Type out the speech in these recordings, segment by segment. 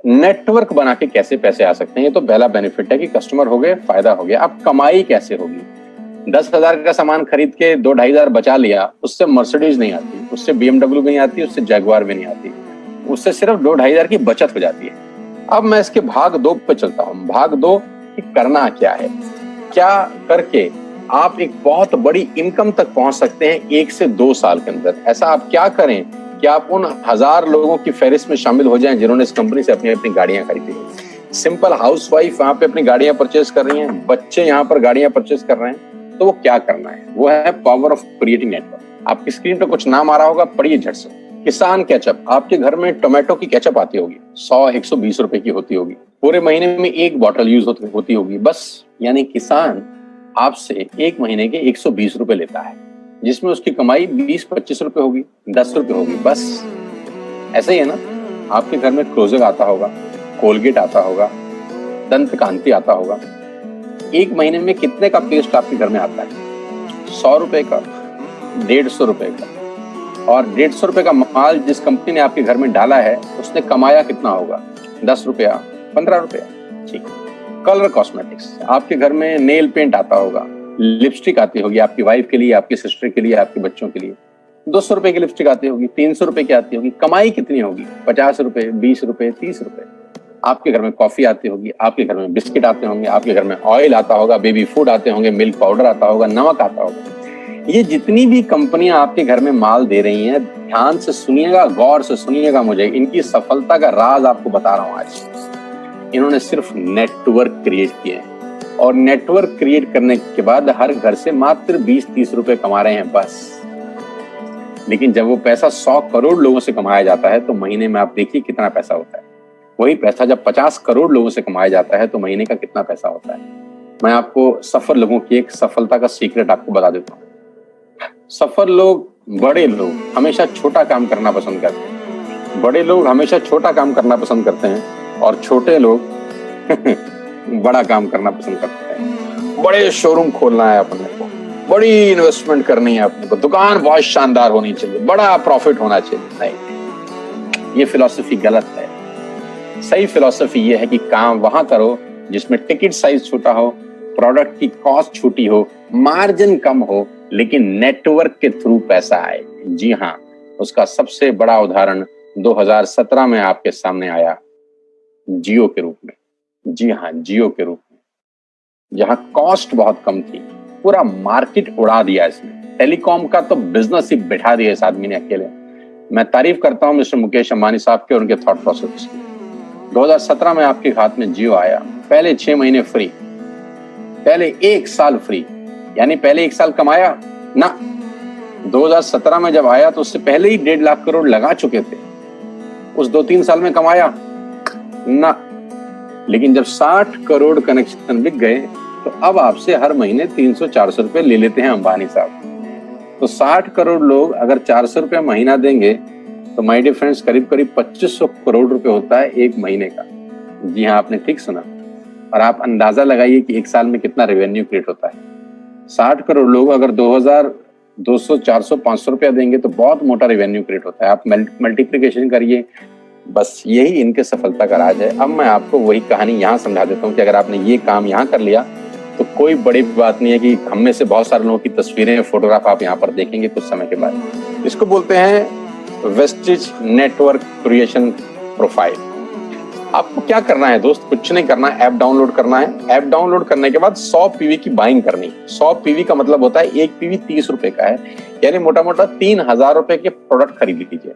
Network बना के कैसे पैसे आ सकते हैं, ये तो पहला बेनिफिट है कि कस्टमर हो गए, फायदा हो गया। अब कमाई कैसे होगी? 10,000 का सामान खरीद के 2-2,500 बचा लिया, उससे मर्सिडीज नहीं आती, उससे BMW भी नहीं आती, उससे जैगवार भी नहीं आती, उससे सिर्फ 2-2,500 की बचत हो जाती है। अब मैं इसके भाग 2 पे चलता हूँ। भाग 2 कि करना क्या है, क्या करके आप एक बहुत बड़ी इनकम तक पहुंच सकते हैं 1 से 2 साल के अंदर। ऐसा आप क्या करें कि आप उन 1000 लोगों की फहरिस्त में शामिल हो जाएं जिन्होंने इस कंपनी से अपनी अपनी गाड़ियां खरीदी हैं। सिंपल हाउसवाइफ वहां पे अपनी गाड़ियां परचेज कर रही हैं, बच्चे यहाँ पर गाड़ियां परचेज कर रहे हैं, तो वो क्या करना है? वो है पावर ऑफ क्रिएटिंग नेटवर्क। आपकी स्क्रीन पर कुछ नाम आ रहा होगा, पढ़िए झट से। किसान केचप, आपके घर में टोमेटो की केचप आती होगी, 100-120 रुपए की होती होगी, पूरे महीने में 1 बॉटल यूज होती होगी बस। यानी किसान आपसे 1 महीने के 120 रुपए लेता है, जिसमें उसकी कमाई 20-25 रुपए होगी, 10 रुपए होगी बस। ऐसे ही है ना? आपके घर में क्लोजर आता होगा, कोलगेट आता होगा, दंत कांति आता होगा। 1 महीने में कितने का पेस्ट आपके घर में आता है? 100 रुपए का, 150 रुपए का। और 150 रुपए का माल जिस कंपनी ने आपके घर में डाला है, उसने कमाया कितना होगा? 10 रुपया, 15 रुपया। ठीक। कलर कॉस्मेटिक्स, आपके घर में नेल पेंट आता होगा, लिपस्टिक आती होगी आपकी वाइफ के लिए, आपकी सिस्टर के लिए, आपके बच्चों के लिए। 200 रुपए की लिपस्टिक आती होगी, 300 रुपए की आती होगी। कमाई कितनी होगी? 50 रुपए, 20 रुपए, 30 रुपए। आपके घर में कॉफी आती होगी, आपके घर में बिस्किट आते होंगे, आपके घर में ऑयल आता होगा, बेबी फूड आते होंगे, मिल्क पाउडर आता होगा, नमक आता होगा। ये जितनी भी कंपनियां आपके घर में माल दे रही हैं, ध्यान से सुनिएगा, गौर से सुनिएगा मुझे। इनकी सफलता का राज आपको बता रहा हूं आज। इन्होंने सिर्फ नेटवर्क क्रिएट किए हैं, और नेटवर्क क्रिएट करने के बाद हर घर से मात्र 20-30 रुपए कमा रहे हैं बस। लेकिन जब वो पैसा 100 करोड़ लोगों से कमाया जाता है तो महीने में आप देखिए कितना पैसा होता है। वही पैसा जब 50 करोड़ लोगों से कमाया जाता है तो महीने का कितना पैसा होता है। मैं आपको सफल लोगों की एक सफलता का सीक्रेट आपको बता देता हूँ। सफल लोग, बड़े लोग हमेशा छोटा काम करना पसंद करते हैं। बड़े लोग हमेशा छोटा काम करना पसंद करते हैं, और छोटे लोग बड़ा काम करना पसंद करते हैं। बड़े शोरूम खोलना है अपने को, बड़ी इन्वेस्टमेंट करनी है अपने को, दुकान बहुत शानदार होनी चाहिए, बड़ा प्रॉफिट होना चाहिए। नहीं, ये फिलॉसफी गलत है। सही फिलॉसफी ये है कि काम वहां करो जिसमें टिकट साइज छोटा हो, प्रोडक्ट की कॉस्ट छोटी हो, मार्जिन कम हो, लेकिन नेटवर्क के थ्रू पैसा आए। जी हाँ, उसका सबसे बड़ा उदाहरण 2017 में आपके सामने आया, जियो के रूप में। जी हाँ, जियो के रूप में, जहां कॉस्ट बहुत कम थी, पूरा मार्केट उड़ा दिया इसने। टेलीकॉम का तो बिजनेस ही बिठा दिया इस आदमी ने अकेले। मैं तारीफ करता हूं मिस्टर मुकेश अंबानी साहब के और उनके थॉट प्रोसेस की। 2017 में आपके हाथ में जियो आया, पहले 6 महीने फ्री, पहले 1 साल फ्री। यानी पहले 1 साल कमाया ना। 2017 में जब आया तो उससे पहले ही 1.5 लाख करोड़ लगा चुके थे। उस 2-3 साल में कमाया ना। लेकिन जब 60 करोड़ कनेक्शन बिक गए तो अब आपसे हर महीने 300-400 रुपए ले लेते हैं अंबानी साहब। तो 60 करोड़ लोग अगर 400 रुपए महीना देंगे तो माय डियर फ्रेंड्स, करीब करीब 2500 करोड़ रुपए होता है 1 महीने का। जी हाँ, आपने ठीक सुना। और आप अंदाजा लगाइए कि 1 साल में कितना रेवेन्यू क्रिएट होता है। 60 करोड़ लोग अगर 2000, 200, 400, 500 रुपया देंगे तो बहुत मोटा रेवेन्यू क्रिएट होता है। आप मल्टीप्लिकेशन करिए, बस यही इनके सफलता का राज है। अब मैं आपको वही कहानी यहाँ समझा देता हूँ कि अगर आपने ये काम यहाँ कर लिया तो कोई बड़ी बात नहीं है कि हम में से बहुत सारे लोगों की तस्वीरें, फोटोग्राफ आप यहाँ पर देखेंगे कुछ समय के बाद। इसको बोलते हैं वेस्टेज नेटवर्क क्रिएशन प्रोफाइल। आपको क्या करना है दोस्त? कुछ नहीं करना है, ऐप डाउनलोड करना है। ऐप डाउनलोड करने के बाद 100 पीवी की बाइंग करनी। 100 पीवी का मतलब होता है 1 पीवी 30 रुपए का है, यानी मोटा मोटा 3000 रुपए के प्रोडक्ट खरीद लीजिए।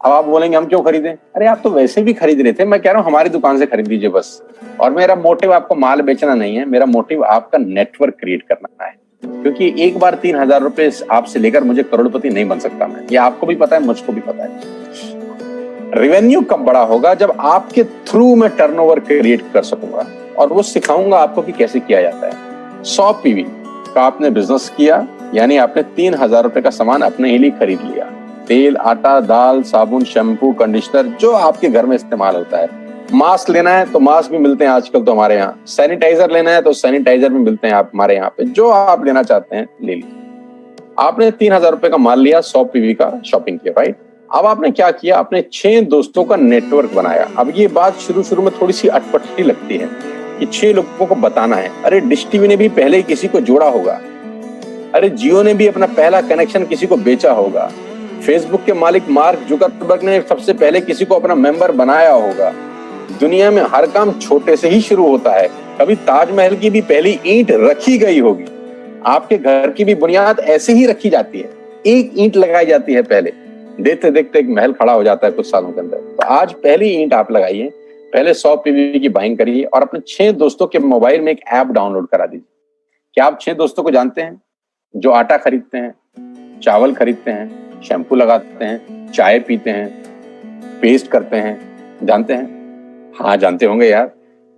अब आप बोलेंगे हम क्यों खरीदें? अरे आप तो वैसे भी खरीद रहे थे, मैं कह रहा हूँ हमारी दुकान से खरीद लीजिए बस। और मेरा मोटिव आपको माल बेचना नहीं है, मेरा मोटिव आपका नेटवर्क क्रिएट करना है। क्योंकि एक बार 3000 रुपए आपसे लेकर मुझे करोड़पति नहीं बन सकता मैं, ये आपको भी पता है, मुझको भी पता है। रेवेन्यू कब बड़ा होगा? जब आपके थ्रू मैं टर्नओवर क्रिएट कर सकूंगा, और वो सिखाऊंगा आपको कि कैसे किया जाता है। 100 पीवी का आपने बिजनेस किया, यानी आपने 3000 रुपए का सामान अपने ही लिए खरीद लिया। तेल, आटा, दाल, साबुन, शैम्पू, कंडीशनर, जो आपके घर में इस्तेमाल होता है। मास्क लेना है तो मास्क भी मिलते हैं आजकल तो हमारे यहाँ। सैनिटाइजर लेना है तो सैनिटाइजर भी मिलते हैं आप हमारे यहाँ पे। जो आप लेना चाहते हैं ले लीजिए। आपने 3000 रुपए का माल लिया, 100 पीवी का शॉपिंग किया, राइट? अब आपने क्या किया, आपने 6 दोस्तों का नेटवर्क बनाया। अब ये बात शुरू शुरू में थोड़ी सी अटपटी लगती है कि 6 लोगों को बताना है। अरे डिश टीवी ने भी पहले किसी को जोड़ा होगा, अरे जियो ने भी अपना पहला कनेक्शन किसी को बेचा होगा, फेसबुक के मालिक मार्क जुकरबर्ग ने सबसे पहले किसी को अपना मेंबर बनाया होगा। दुनिया में हर काम छोटे से ही शुरू होता है। कभी ताजमहल की भी पहली ईंट रखी गई होगी, आपके घर की भी बुनियाद ऐसे ही रखी जाती है, एक ईंट लगाई जाती है पहले, देखते देखते एक महल खड़ा हो जाता है कुछ सालों के अंदर। तो आज पहली ईंट आप लगाइए, पहले 100 पीवी की बाइंग करिए और अपने 6 दोस्तों के मोबाइल में एक ऐप डाउनलोड करा दीजिए। क्या आप 6 दोस्तों को जानते हैं जो आटा खरीदते हैं, चावल खरीदते हैं, शैम्पू लगाते हैं, चाय पीते हैं, पेस्ट करते हैं? जानते हैं? हाँ जानते होंगे यार।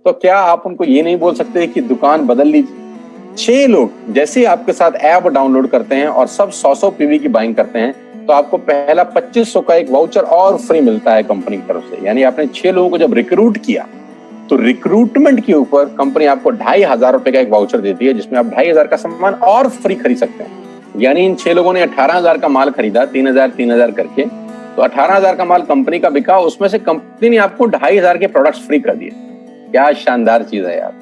तो क्या आप उनको ये नहीं बोल सकते कि दुकान बदल लीजिए? 6 लोग जैसे आपके साथ ऐप डाउनलोड करते हैं और सब 100 पीवी की बाइंग करते हैं तो आपको पहला 2500 का एक वाउचर और फ्री मिलता है कंपनी की तरफ से। यानी आपने 6 लोगों को जब रिक्रूट किया तो रिक्रूटमेंट के ऊपर कंपनी आपको 2500 रुपए का एक वाउचर देती है जिसमें आप 2500 का सामान और फ्री खरीद सकते हैं। यानी इन 6 लोगों ने 18,000 का माल खरीदा, 3,000 करके, तो 18,000 का माल कंपनी का बिका, उसमें से कंपनी ने आपको 2500 के प्रोडक्ट्स फ्री कर दिए। क्या शानदार चीज है यार,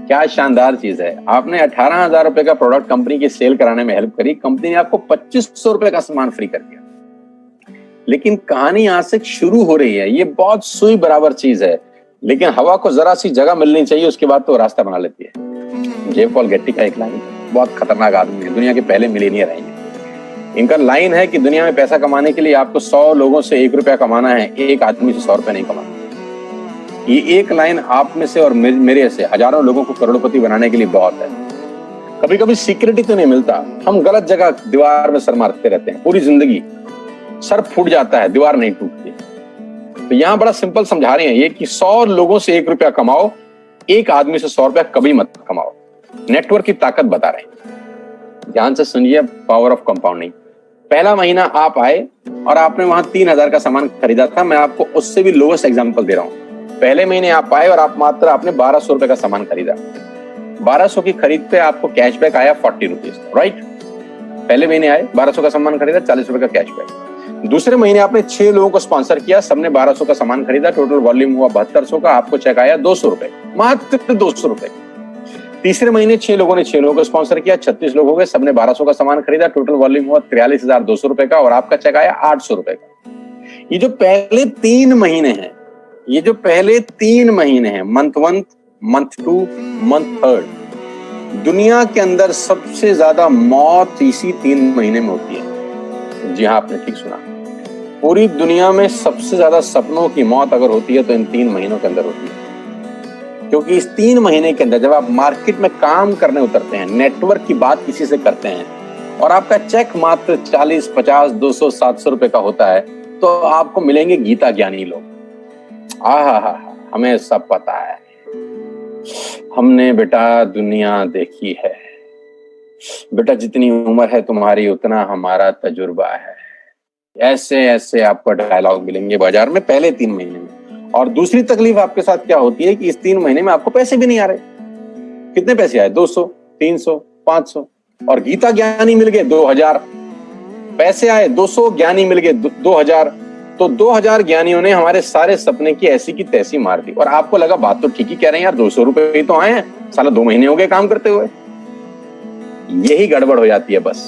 क्या शानदार चीज है। आपने 18,000 रुपए का प्रोडक्ट कंपनी की सेल कराने में हेल्प करी, कंपनी ने आपको 2500 रुपए का सामान फ्री कर दिया। लेकिन कहानी यहां से शुरू हो रही है। ये बहुत सुई बराबर चीज है, लेकिन हवा को जरा सी जगह मिलनी चाहिए, उसके बाद तो रास्ता बना लेती है। जे पॉल गेट्टी का एक लाइन, बहुत खतरनाक आदमी है, दुनिया के पहले मिलियनियर हैं। इनका लाइन है कि दुनिया में पैसा कमाने के लिए आपको 100 लोगों से 1 रुपया कमाना है, एक आदमी से 100 रुपया नहीं कमाना। ये एक लाइन आप में से और मेरे से हजारों लोगों को करोड़पति बनाने के लिए बहुत है। कभी कभी सिक्योरिटी तो नहीं मिलता, हम गलत जगह दीवार में सर मारते रहते हैं, पूरी जिंदगी सर फूट जाता है, दीवार नहीं टूटती। तो यहां बड़ा सिंपल समझा रहे हैं ये कि 100 लोगों से 1 रुपया कमाओ, एक आदमी से 100 रुपया कभी मत कमाओ। नेटवर्क की ताकत बता रहे हैं, ध्यान से सुनिए, पावर ऑफ कंपाउंडिंग। पहला महीना आप आए और आपने वहां 3,000 का सामान खरीदा था। मैं आपको उससे भी लोएस्ट एग्जांपल दे रहा हूं। पहले महीने आप आए और आप मात्र आपने 1200 रुपए का सामान खरीदा। 1200 की खरीद पे आपको कैशबैक आया 40 रुपीज, राइट? पहले महीने आए, 1200 का सामान खरीदा, 40 रुपए का कैशबैक। दूसरे महीने आपने 6 लोगों को स्पॉन्सर किया, सबने 1200 का सामान खरीदा, टोटल वॉल्यूम हुआ 7200 का, आपको चेक आया 200 रुपए, मात्र 200 रुपए। तीसरे महीने 6 लोगों ने 6 लोगों को स्पॉन्सर किया, 36 लोग हो गए, सबने 1200 का सामान खरीदा, टोटल वॉल्यूम हुआ 43,200 रुपए का और आपका चेक आया 800 रुपए का। ये जो पहले 3 महीने हैं, ये जो पहले 3 महीने हैं, मंथ 1, मंथ 2, मंथ 3, दुनिया के अंदर सबसे ज्यादा मौत इसी 3 महीने में होती है। जी हाँ, आपने ठीक सुना, पूरी दुनिया में सबसे ज्यादा सपनों की मौत अगर होती है तो इन 3 महीनों के अंदर होती है। क्योंकि इस 3 महीने के अंदर जब आप मार्केट में काम करने उतरते हैं, नेटवर्क की बात किसी से करते हैं और आपका चेक मात्र 40, 50, 200, 700 रुपए का होता है, तो आपको मिलेंगे गीता ज्ञानी लोग। हमें सब पता है, हमने बेटा दुनिया देखी है, बेटा जितनी उम्र है तुम्हारी उतना हमारा तजुर्बा है। ऐसे ऐसे आपको डायलॉग मिलेंगे बाजार में पहले 3 महीने में। और दूसरी तकलीफ आपके साथ क्या होती है कि इस 3 महीने में आपको पैसे भी नहीं आ रहे। कितने पैसे आए? 200, 300, 500 और गीता ज्ञानी मिल गए 2000। पैसे आए 200, ज्ञानी मिल गए 2000। तो 2000 ज्ञानियों ने हमारे सारे सपने की ऐसी की तैसी मार दी। और आपको लगा बात तो ठीक ही कह रहे हैं यार, 200 रुपए ही तो आए हैं, साला 2 महीने हो गए काम करते हुए। यही गड़बड़ हो जाती है बस।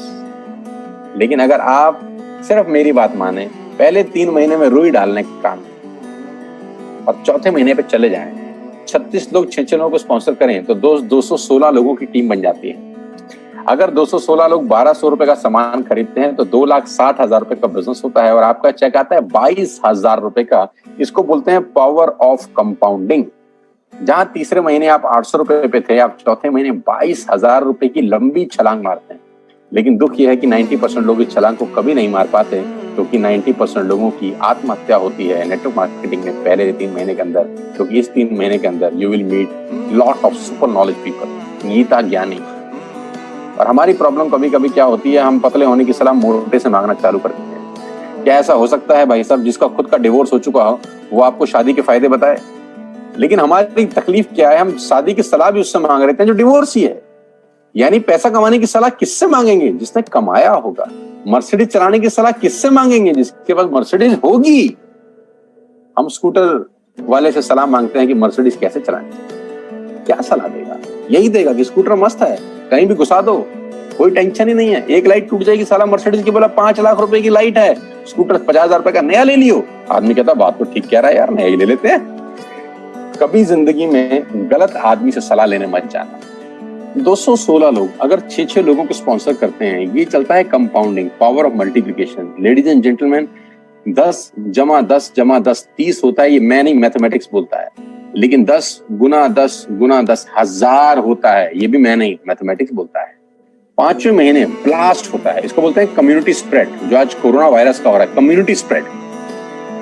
लेकिन अगर आप सिर्फ मेरी बात माने, पहले 3 महीने में रुई डालने का काम और चौथे महीने पे चले जाएं, 36 लोग 6 लोगों को स्पॉन्सर करें तो 216 लोगों की टीम बन जाती है। अगर 216 लोग 1200 रुपए का सामान खरीदते हैं तो 2,60,000 रुपए का बिजनेस होता है और आपका चेक आता है 22,000 रुपए का। इसको बोलते हैं पावर ऑफ कंपाउंडिंग। जहां तीसरे महीने आप 800 रुपए पे थे, आप चौथे महीने 22,000 रुपए की लंबी छलांग मारते हैं। लेकिन दुख यह है कि 90% लोग इस छलांग को कभी नहीं मार पाते, क्योंकि 90% लोगों की आत्महत्या होती है नेटवर्क मार्केटिंग में पहले 3 महीने के अंदर। क्योंकि इस 3 महीने के अंदर you will meet lot of super knowledge people, Gita ज्ञानी। और हमारी प्रॉब्लम कभी कभी क्या होती है, हम पतले होने की सलाह मोटे से मांगना चालू कर देते हैं। क्या ऐसा हो सकता है भाई साहब, जिसका खुद का डिवोर्स हो चुका हो वो आपको शादी के फायदे बताए? लेकिन हमारी तकलीफ क्या है, हम शादी की सलाह भी उससे मांग रहे थे जो डिवोर्स ही है। यानी पैसा कमाने की सलाह किससे मांगेंगे? जिसने कमाया होगा। मर्सिडीज चलाने की सलाह किससे मांगेंगे? जिसके पास मर्सिडीज होगी। हम स्कूटर वाले से सलाह मांगते हैं कि मर्सिडीज कैसे चलानी, क्या सलाह देगा? यही देगा कि स्कूटर मस्त है, कहीं भी घुसा दो, कोई टेंशन ही नहीं है। एक लाइट टूट जाएगी, साला मर्सिडीज की बोला 5 लाख रुपए की लाइट है, स्कूटर 50,000 रुपए का नया ले लियो। आदमी कहता बात तो ठीक कह रहा है यार, नया ही ले लेते हैं। कभी जिंदगी में गलत आदमी से सलाह लेने मत जाना। 216 लोग अगर 6-6 लोगों को स्पॉन्सर करते हैं, ये चलता है compounding, power of multiplication. Ladies and gentleman, 10 जमा 10 जमा 10 30 होता है। ये मैं नहीं, मैथमेटिक्स बोलता है। लेकिन 10 गुना 10 गुना 10 1000 होता है। ये भी मैं नहीं, मैथमेटिक्स बोलता है। 5वें महीने ब्लास्ट होता है, इसको बोलते हैं कम्युनिटी स्प्रेड। जो आज कोरोना वायरस का हो रहा है, कम्युनिटी स्प्रेड,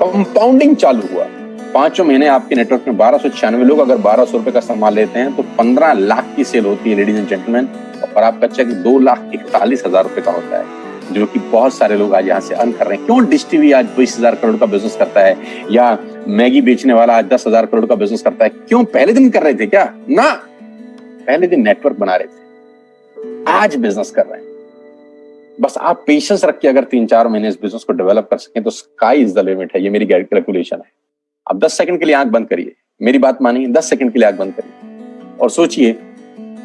कंपाउंडिंग चालू हुआ। 5वें महीने आपके नेटवर्क में 1296 लोग अगर 1200 रुपए का सामान लेते हैं तो 15 लाख की सेल होती है लेडीज एंड जेंटलमैन, और आपका चेक 2,41,000 रुपए का होता है, जो कि बहुत सारे लोग आज यहाँ से अर्न कर रहे हैं। क्यों डिश टीवी आज 20,000 करोड़ का बिजनेस करता है, या मैगी बेचने वाला आज 10,000 करोड़ का बिजनेस करता है? क्यों? पहले दिन कर रहे थे क्या? ना, पहले दिन नेटवर्क बना रहे थे, आज बिजनेस कर रहे हैं। बस आप पेशेंस रख के अगर 3-4 महीने इस बिजनेस को डेवलप कर सकें तो स्काई इज द लिमिट है। ये मेरी कैलकुलेशन है। अब 10 सेकंड के लिए आंख बंद करिए, मेरी बात मानिए, 10 सेकंड के लिए आंख बंद करिए और सोचिए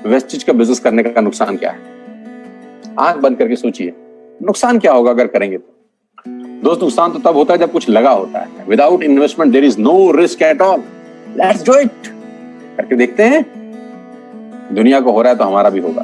वेस्टेज का बिजनेस करने का नुकसान क्या है। आंख बंद करके सोचिए नुकसान क्या होगा अगर करेंगे तो। दोस्त, नुकसान तो तब होता है जब कुछ लगा होता है। Without investment there is no risk at all. Let's do it. करके देखते हैं, दुनिया को हो रहा है तो हमारा भी होगा।